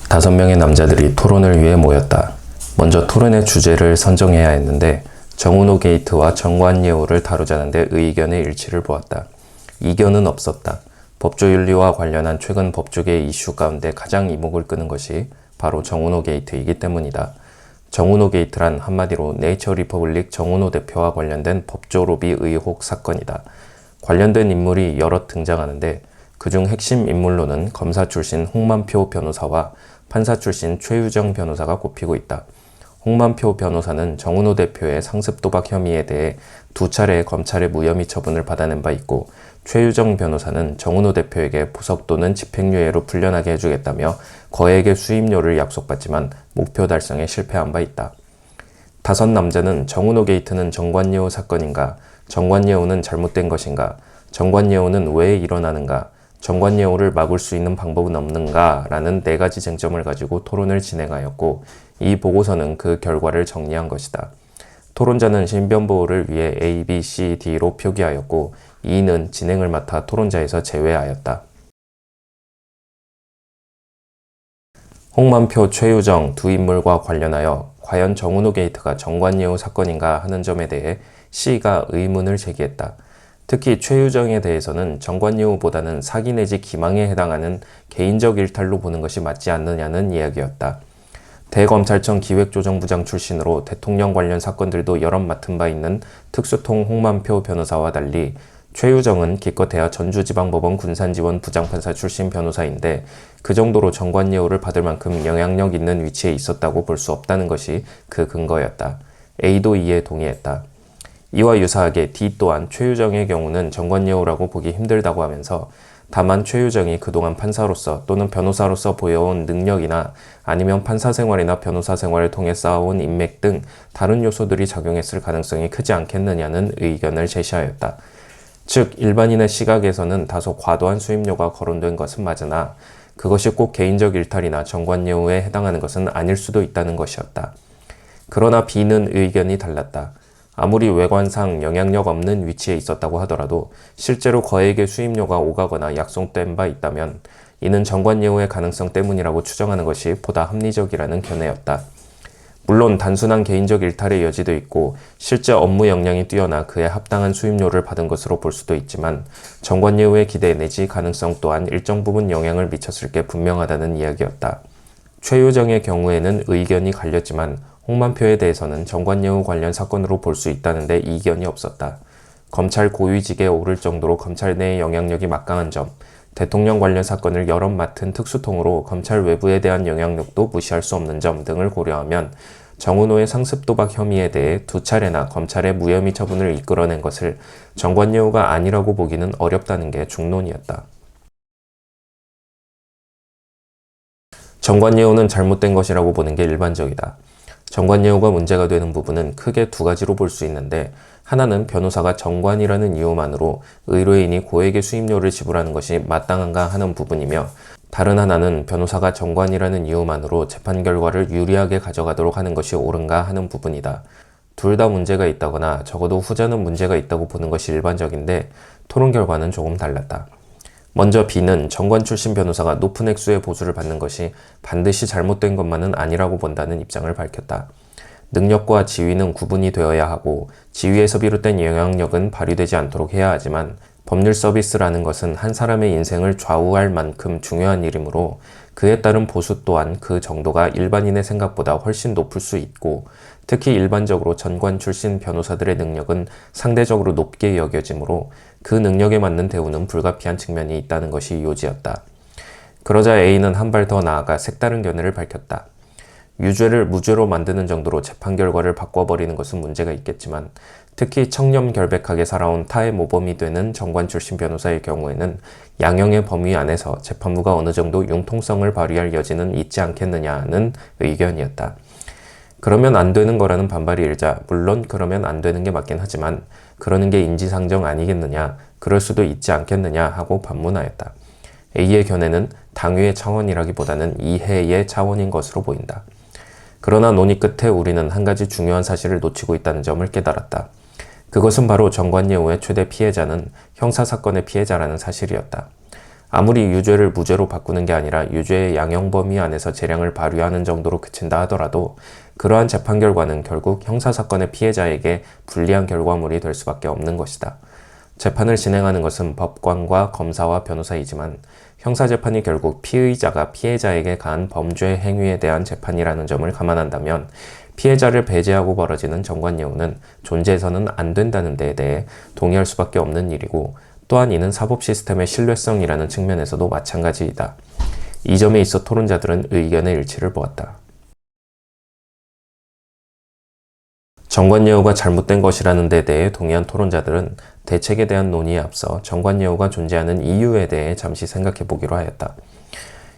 5명의 남자들이 토론을 위해 모였다. 먼저 토론의 주제를 선정해야 했는데 정은호 게이트와 정관예우를 다루자는데 의견의 일치를 보았다. 이견은 없었다. 법조윤리와 관련한 최근 법조계 이슈 가운데 가장 이목을 끄는 것이 바로 정은호 게이트이기 때문이다. 정은호 게이트란 한마디로 네이처 리퍼블릭 정은호 대표와 관련된 법조 로비 의혹 사건이다. 관련된 인물이 여럿 등장하는데 그중 핵심 인물로는 검사 출신 홍만표 변호사와 판사 출신 최유정 변호사가 꼽히고 있다. 홍만표 변호사는 정은호 대표의 상습 도박 혐의에 대해 2차례 검찰의 무혐의 처분을 받아낸 바 있고, 최유정 변호사는 정은호 대표에게 보석 또는 집행유예로 풀려나게 해주겠다며 거액의 수임료를 약속받지만 목표 달성에 실패한 바 있다. 5 남자는 정은호 게이트는 정관예우 사건인가? 정관예우는 잘못된 것인가? 정관예우는 왜 일어나는가? 정관예우를 막을 수 있는 방법은 없는가? 라는 4가지 쟁점을 가지고 토론을 진행하였고, 이 보고서는 그 결과를 정리한 것이다. 토론자는 신변보호를 위해 A, B, C, D로 표기하였고, E는 진행을 맡아 토론자에서 제외하였다. 홍만표, 최유정 두 인물과 관련하여 과연 정은호 게이트가 정관예우 사건인가 하는 점에 대해 C가 의문을 제기했다. 특히 최유정에 대해서는 정관예우보다는 사기 내지 기망에 해당하는 개인적 일탈로 보는 것이 맞지 않느냐는 이야기였다. 대검찰청 기획조정부장 출신으로 대통령 관련 사건들도 여럿 맡은 바 있는 특수통 홍만표 변호사와 달리 최유정은 기껏해야 전주지방법원 군산지원 부장판사 출신 변호사인데 그 정도로 정관예우를 받을 만큼 영향력 있는 위치에 있었다고 볼 수 없다는 것이 그 근거였다. A도 이에 동의했다. 이와 유사하게 D 또한 최유정의 경우는 정관예우라고 보기 힘들다고 하면서 다만 최유정이 그동안 판사로서 또는 변호사로서 보여온 능력이나 아니면 판사 생활이나 변호사 생활을 통해 쌓아온 인맥 등 다른 요소들이 작용했을 가능성이 크지 않겠느냐는 의견을 제시하였다. 즉 일반인의 시각에서는 다소 과도한 수임료가 거론된 것은 맞으나 그것이 꼭 개인적 일탈이나 정관예우에 해당하는 것은 아닐 수도 있다는 것이었다. 그러나 B는 의견이 달랐다. 아무리 외관상 영향력 없는 위치에 있었다고 하더라도 실제로 거액의 수임료가 오가거나 약속된 바 있다면 이는 정관예우의 가능성 때문이라고 추정하는 것이 보다 합리적이라는 견해였다. 물론 단순한 개인적 일탈의 여지도 있고 실제 업무 역량이 뛰어나 그에 합당한 수임료를 받은 것으로 볼 수도 있지만 정관예우의 기대 내지 가능성 또한 일정 부분 영향을 미쳤을 게 분명하다는 이야기였다. 최유정의 경우에는 의견이 갈렸지만 홍만표에 대해서는 정관예우 관련 사건으로 볼 수 있다는데 이견이 없었다. 검찰 고위직에 오를 정도로 검찰 내의 영향력이 막강한 점, 대통령 관련 사건을 여럿 맡은 특수통으로 검찰 외부에 대한 영향력도 무시할 수 없는 점 등을 고려하면 정은호의 상습 도박 혐의에 대해 2차례나 검찰의 무혐의 처분을 이끌어낸 것을 정관예우가 아니라고 보기는 어렵다는 게 중론이었다. 정관예우는 잘못된 것이라고 보는 게 일반적이다. 정관예우가 문제가 되는 부분은 크게 2가지로 볼 수 있는데, 하나는 변호사가 정관이라는 이유만으로 의뢰인이 고액의 수임료를 지불하는 것이 마땅한가 하는 부분이며, 다른 하나는 변호사가 정관이라는 이유만으로 재판 결과를 유리하게 가져가도록 하는 것이 옳은가 하는 부분이다. 둘 다 문제가 있다거나 적어도 후자는 문제가 있다고 보는 것이 일반적인데 토론 결과는 조금 달랐다. 먼저 B는 정관 출신 변호사가 높은 액수의 보수를 받는 것이 반드시 잘못된 것만은 아니라고 본다는 입장을 밝혔다. 능력과 지위는 구분이 되어야 하고 지위에서 비롯된 영향력은 발휘되지 않도록 해야 하지만 법률 서비스라는 것은 한 사람의 인생을 좌우할 만큼 중요한 일이므로 그에 따른 보수 또한 그 정도가 일반인의 생각보다 훨씬 높을 수 있고 특히 일반적으로 전관 출신 변호사들의 능력은 상대적으로 높게 여겨지므로 그 능력에 맞는 대우는 불가피한 측면이 있다는 것이 요지였다. 그러자 A는 한 발 더 나아가 색다른 견해를 밝혔다. 유죄를 무죄로 만드는 정도로 재판 결과를 바꿔버리는 것은 문제가 있겠지만 특히 청렴결백하게 살아온 타의 모범이 되는 정관 출신 변호사의 경우에는 양형의 범위 안에서 재판부가 어느 정도 융통성을 발휘할 여지는 있지 않겠느냐는 의견이었다. 그러면 안 되는 거라는 반발이 일자 물론 그러면 안 되는 게 맞긴 하지만 그러는 게 인지상정 아니겠느냐, 그럴 수도 있지 않겠느냐 하고 반문하였다. A의 견해는 당위의 차원이라기보다는 이해의 차원인 것으로 보인다. 그러나 논의 끝에 우리는 한 가지 중요한 사실을 놓치고 있다는 점을 깨달았다. 그것은 바로 정관예우의 최대 피해자는 형사사건의 피해자라는 사실이었다. 아무리 유죄를 무죄로 바꾸는 게 아니라 유죄의 양형 범위 안에서 재량을 발휘하는 정도로 그친다 하더라도 그러한 재판 결과는 결국 형사사건의 피해자에게 불리한 결과물이 될 수밖에 없는 것이다. 재판을 진행하는 것은 법관과 검사와 변호사이지만 형사재판이 결국 피의자가 피해자에게 가한 범죄 행위에 대한 재판이라는 점을 감안한다면 피해자를 배제하고 벌어지는 정관예우는 존재해서는 안 된다는 데에 대해 동의할 수밖에 없는 일이고, 또한 이는 사법 시스템의 신뢰성이라는 측면에서도 마찬가지이다. 이 점에 있어 토론자들은 의견의 일치를 보았다. 정관예우가 잘못된 것이라는 데 대해 동의한 토론자들은 대책에 대한 논의에 앞서 정관예우가 존재하는 이유에 대해 잠시 생각해 보기로 하였다.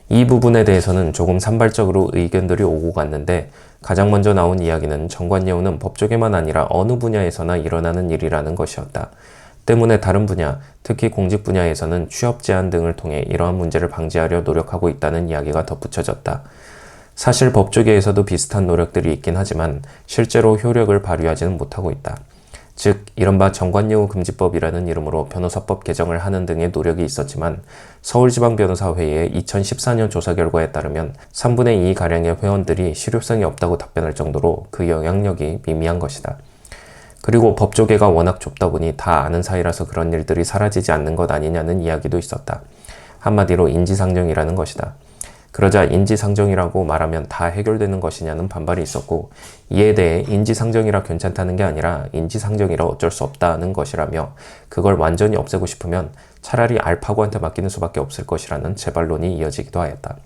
이 부분에 대해서는 조금 산발적으로 의견들이 오고 갔는데, 가장 먼저 나온 이야기는 정관예우는 법조계만 아니라 어느 분야에서나 일어나는 일이라는 것이었다. 때문에 다른 분야, 특히 공직 분야에서는 취업 제한 등을 통해 이러한 문제를 방지하려 노력하고 있다는 이야기가 덧붙여졌다. 사실 법조계에서도 비슷한 노력들이 있긴 하지만 실제로 효력을 발휘하지는 못하고 있다. 즉, 이른바 정관예우 금지법이라는 이름으로 변호사법 개정을 하는 등의 노력이 있었지만 서울지방변호사회의 2014년 조사 결과에 따르면 3분의 2가량의 회원들이 실효성이 없다고 답변할 정도로 그 영향력이 미미한 것이다. 그리고 법조계가 워낙 좁다 보니 다 아는 사이라서 그런 일들이 사라지지 않는 것 아니냐는 이야기도 있었다. 한마디로 인지상정이라는 것이다. 그러자 인지상정이라고 말하면 다 해결되는 것이냐는 반발이 있었고, 이에 대해 인지상정이라 괜찮다는 게 아니라 인지상정이라 어쩔 수 없다는 것이라며, 그걸 완전히 없애고 싶으면 차라리 알파고한테 맡기는 수밖에 없을 것이라는 재반론이 이어지기도 하였다.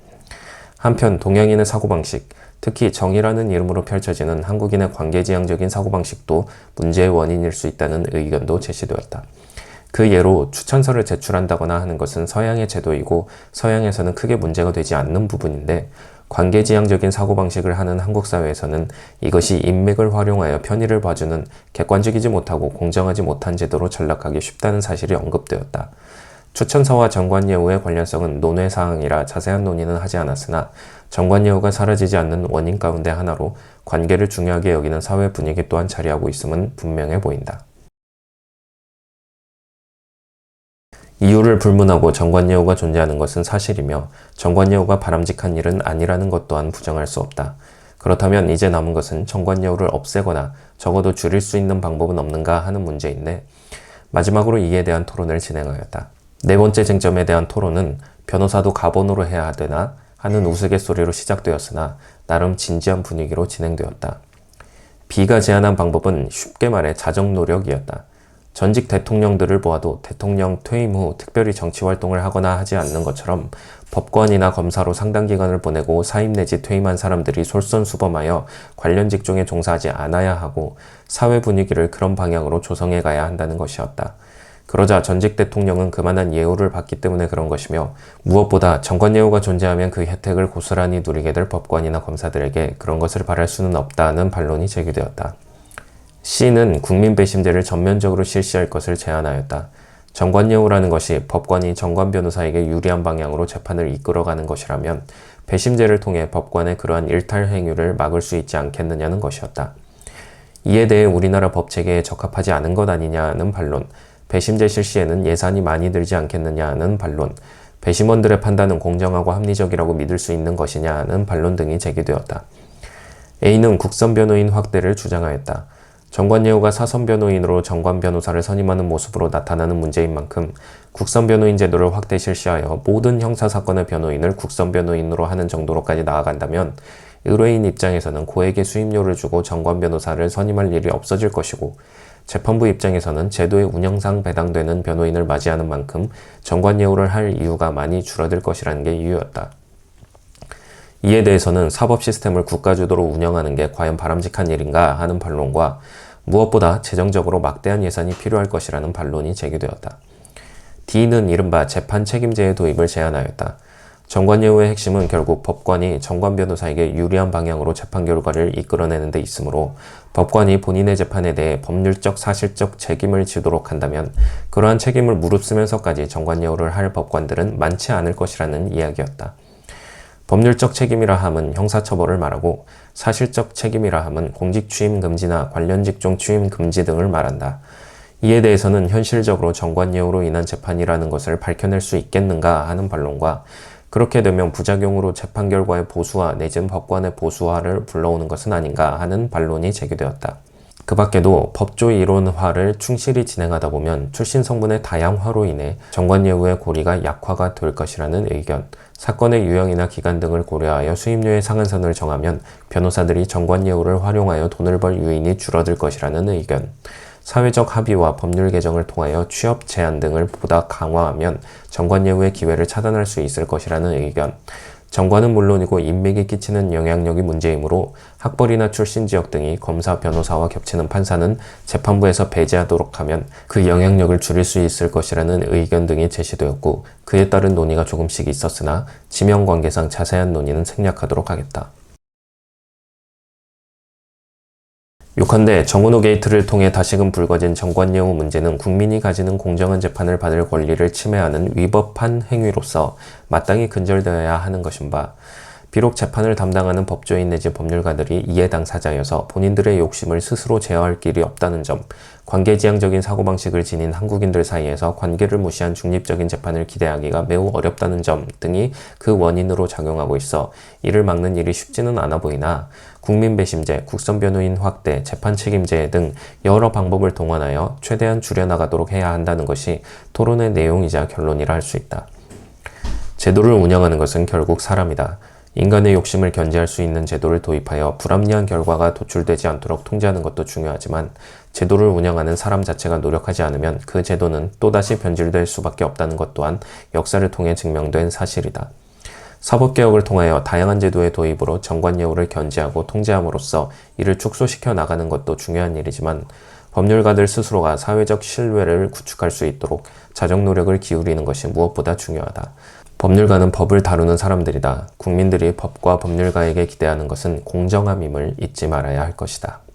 한편 동양인의 사고방식, 특히 정의라는 이름으로 펼쳐지는 한국인의 관계지향적인 사고방식도 문제의 원인일 수 있다는 의견도 제시되었다. 그 예로 추천서를 제출한다거나 하는 것은 서양의 제도이고 서양에서는 크게 문제가 되지 않는 부분인데, 관계지향적인 사고방식을 하는 한국 사회에서는 이것이 인맥을 활용하여 편의를 봐주는 객관적이지 못하고 공정하지 못한 제도로 전락하기 쉽다는 사실이 언급되었다. 추천서와 정관예우의 관련성은 논외사항이라 자세한 논의는 하지 않았으나 정관예우가 사라지지 않는 원인 가운데 하나로 관계를 중요하게 여기는 사회 분위기 또한 자리하고 있음은 분명해 보인다. 이유를 불문하고 정관예우가 존재하는 것은 사실이며 정관예우가 바람직한 일은 아니라는 것 또한 부정할 수 없다. 그렇다면 이제 남은 것은 정관예우를 없애거나 적어도 줄일 수 있는 방법은 없는가 하는 문제인데, 마지막으로 이에 대한 토론을 진행하였다. 네 번째 쟁점에 대한 토론은 변호사도 가번으로 해야 되나 하는 우스갯소리로 시작되었으나 나름 진지한 분위기로 진행되었다. B가 제안한 방법은 쉽게 말해 자정노력이었다. 전직 대통령들을 보아도 대통령 퇴임 후 특별히 정치활동을 하거나 하지 않는 것처럼 법관이나 검사로 상당 기간을 보내고 사임 내지 퇴임한 사람들이 솔선수범하여 관련 직종에 종사하지 않아야 하고 사회 분위기를 그런 방향으로 조성해 가야 한다는 것이었다. 그러자 전직 대통령은 그만한 예우를 받기 때문에 그런 것이며, 무엇보다 정관예우가 존재하면 그 혜택을 고스란히 누리게 될 법관이나 검사들에게 그런 것을 바랄 수는 없다는 반론이 제기되었다. C는 국민 배심제를 전면적으로 실시할 것을 제안하였다. 정관예우라는 것이 법관이 정관 변호사에게 유리한 방향으로 재판을 이끌어가는 것이라면 배심제를 통해 법관의 그러한 일탈 행위를 막을 수 있지 않겠느냐는 것이었다. 이에 대해 우리나라 법체계에 적합하지 않은 것 아니냐는 반론, 배심제 실시에는 예산이 많이 들지 않겠느냐는 반론, 배심원들의 판단은 공정하고 합리적이라고 믿을 수 있는 것이냐는 반론 등이 제기되었다. A는 국선 변호인 확대를 주장하였다. 정관예우가 사선 변호인으로 정관 변호사를 선임하는 모습으로 나타나는 문제인 만큼 국선 변호인 제도를 확대 실시하여 모든 형사사건의 변호인을 국선 변호인으로 하는 정도로까지 나아간다면 의뢰인 입장에서는 고액의 수임료를 주고 정관 변호사를 선임할 일이 없어질 것이고, 재판부 입장에서는 제도의 운영상 배당되는 변호인을 맞이하는 만큼 정관예우를 할 이유가 많이 줄어들 것이라는 게 이유였다. 이에 대해서는 사법 시스템을 국가주도로 운영하는 게 과연 바람직한 일인가 하는 반론과 무엇보다 재정적으로 막대한 예산이 필요할 것이라는 반론이 제기되었다. D는 이른바 재판 책임제의 도입을 제안하였다. 정관예우의 핵심은 결국 법관이 정관 변호사에게 유리한 방향으로 재판 결과를 이끌어내는 데 있으므로 법관이 본인의 재판에 대해 법률적 사실적 책임을 지도록 한다면 그러한 책임을 무릅쓰면서까지 정관예우를 할 법관들은 많지 않을 것이라는 이야기였다. 법률적 책임이라 함은 형사처벌을 말하고 사실적 책임이라 함은 공직 취임 금지나 관련 직종 취임 금지 등을 말한다. 이에 대해서는 현실적으로 정관예우로 인한 재판이라는 것을 밝혀낼 수 있겠는가 하는 반론과 그렇게 되면 부작용으로 재판 결과의 보수화 내지는 법관의 보수화를 불러오는 것은 아닌가 하는 반론이 제기되었다. 그 밖에도 법조 이론화를 충실히 진행하다 보면 출신 성분의 다양화로 인해 정관예우의 고리가 약화가 될 것이라는 의견, 사건의 유형이나 기간 등을 고려하여 수임료의 상한선을 정하면 변호사들이 정관예우를 활용하여 돈을 벌 유인이 줄어들 것이라는 의견, 사회적 합의와 법률 개정을 통하여 취업 제한 등을 보다 강화하면 정관예우의 기회를 차단할 수 있을 것이라는 의견, 정관은 물론이고 인맥이 끼치는 영향력이 문제이므로 학벌이나 출신 지역 등이 검사, 변호사와 겹치는 판사는 재판부에서 배제하도록 하면 그 영향력을 줄일 수 있을 것이라는 의견 등이 제시되었고 그에 따른 논의가 조금씩 있었으나 지명관계상 자세한 논의는 생략하도록 하겠다. 요컨대 정은호 게이트를 통해 다시금 불거진 정관예우 문제는 국민이 가지는 공정한 재판을 받을 권리를 침해하는 위법한 행위로서 마땅히 근절되어야 하는 것인 바, 비록 재판을 담당하는 법조인 내지 법률가들이 이해 당사자여서 본인들의 욕심을 스스로 제어할 길이 없다는 점, 관계지향적인 사고방식을 지닌 한국인들 사이에서 관계를 무시한 중립적인 재판을 기대하기가 매우 어렵다는 점 등이 그 원인으로 작용하고 있어 이를 막는 일이 쉽지는 않아 보이나 국민 배심제, 국선 변호인 확대, 재판 책임제 등 여러 방법을 동원하여 최대한 줄여나가도록 해야 한다는 것이 토론의 내용이자 결론이라 할 수 있다. 제도를 운영하는 것은 결국 사람이다. 인간의 욕심을 견제할 수 있는 제도를 도입하여 불합리한 결과가 도출되지 않도록 통제하는 것도 중요하지만 제도를 운영하는 사람 자체가 노력하지 않으면 그 제도는 또다시 변질될 수밖에 없다는 것 또한 역사를 통해 증명된 사실이다. 사법개혁을 통하여 다양한 제도의 도입으로 정관예우를 견제하고 통제함으로써 이를 축소시켜 나가는 것도 중요한 일이지만 법률가들 스스로가 사회적 신뢰를 구축할 수 있도록 자정 노력을 기울이는 것이 무엇보다 중요하다. 법률가는 법을 다루는 사람들이다. 국민들이 법과 법률가에게 기대하는 것은 공정함임을 잊지 말아야 할 것이다.